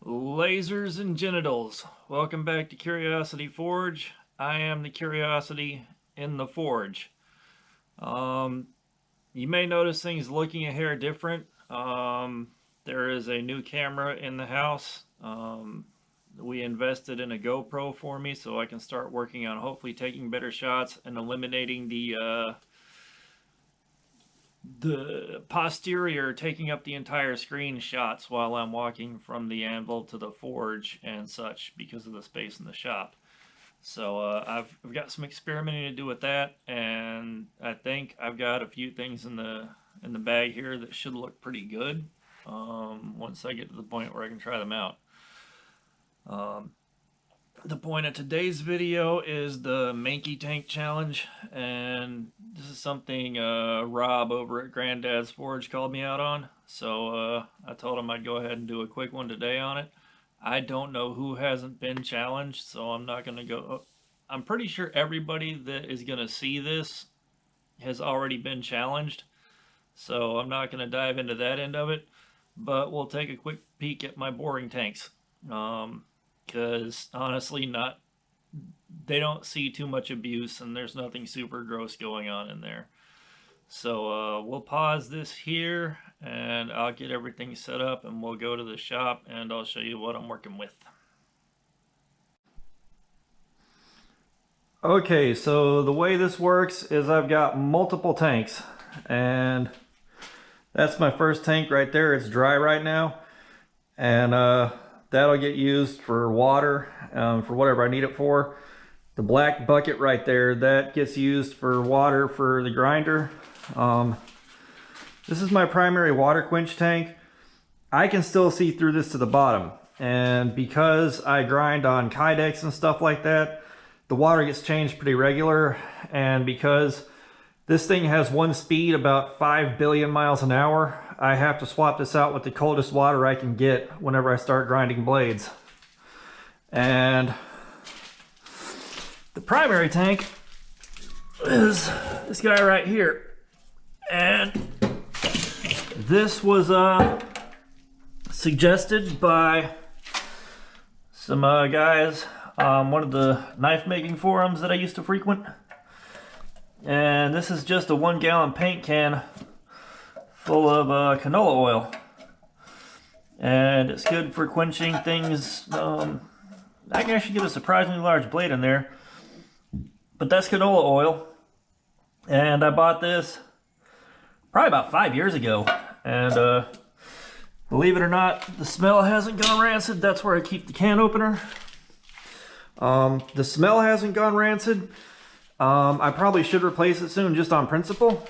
Lasers and genitals. Welcome back to Curiosity Forge. I am the curiosity in the forge. You may notice things looking a hair different. There is a new camera in the house. We invested in a GoPro for me so I can start working on hopefully taking better shots and eliminating the posterior taking up the entire screen shots while I'm walking from the anvil to the forge and such because of the space in the shop. So I've got some experimenting to do with that, and I think I've got a few things in the bag here that should look pretty good once I get to the point where I can try them out. The point of today's video is the Manky Tank Challenge, and this is something Rob over at Granddad's Forge called me out on, so I told him I'd go ahead and do a quick one today on it. I don't know who hasn't been challenged, so I'm not going to go... I'm pretty sure everybody that is going to see this has already been challenged, so I'm not going to dive into that end of it, but we'll take a quick peek at my boring tanks. Because honestly, they don't see too much abuse, and there's nothing super gross going on in there. So we'll pause this here, and I'll get everything set up, and we'll go to the shop, and I'll show you what I'm working with. Okay, so the way this works is I've got multiple tanks, and that's my first tank right there. It's dry right now, and that'll get used for water, for whatever I need it for. The black bucket right there, that gets used for water for the grinder. This is my primary water quench tank. I can still see through this to the bottom. And because I grind on Kydex and stuff like that, the water gets changed pretty regular. And because this thing has one speed about 5 billion miles an hour, I have to swap this out with the coldest water I can get whenever I start grinding blades. And the primary tank is this guy right here. And this was suggested by some guys on one of the knife making forums that I used to frequent. And this is just a 1 gallon paint can full of canola oil, and it's good for quenching things. I can actually get a surprisingly large blade in there, but that's canola oil, and I bought this probably about 5 years ago, and believe it or not, the smell hasn't gone rancid. That's where I keep the can opener. The smell hasn't gone rancid. I probably should replace it soon just on principle.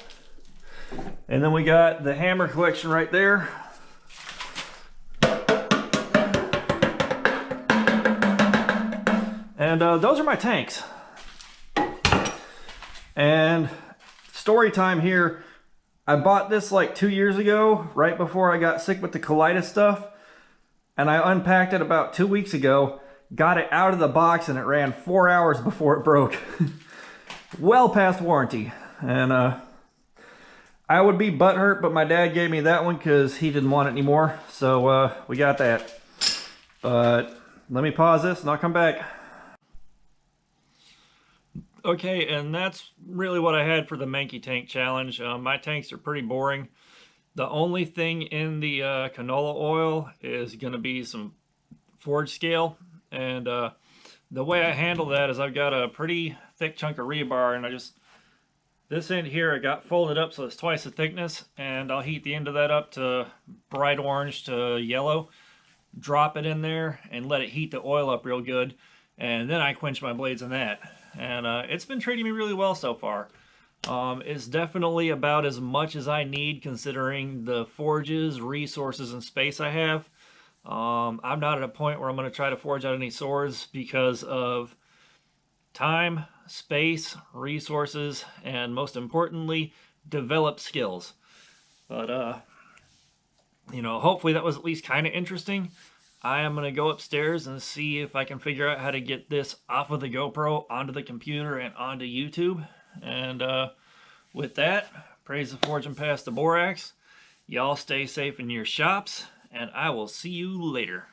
And then we got the hammer collection right there. And those are my tanks. And story time here. I bought this like 2 years ago, right before I got sick with the colitis stuff. And I unpacked it about 2 weeks ago, got it out of the box, and it ran 4 hours before it broke. Well past warranty. And I would be butthurt, but my dad gave me that one because he didn't want it anymore. So we got that. But let me pause this and I'll come back. Okay, and that's really what I had for the Manky Tank Challenge. My tanks are pretty boring. The only thing in the canola oil is going to be some forge scale. And the way I handle that is I've got a pretty thick chunk of rebar, and this end here I got folded up so it's twice the thickness, and I'll heat the end of that up to bright orange to yellow, drop it in there, and let it heat the oil up real good, and then I quench my blades in that. And it's been treating me really well so far. It's definitely about as much as I need considering the forges, resources, and space I have. I'm not at a point where I'm going to try to forge out any swords because of time, space, resources, and most importantly, develop skills. But, you know, hopefully that was at least kind of interesting. I am going to go upstairs and see if I can figure out how to get this off of the GoPro onto the computer and onto YouTube. And with that, praise the forge and pass the borax. Y'all stay safe in your shops, and I will see you later.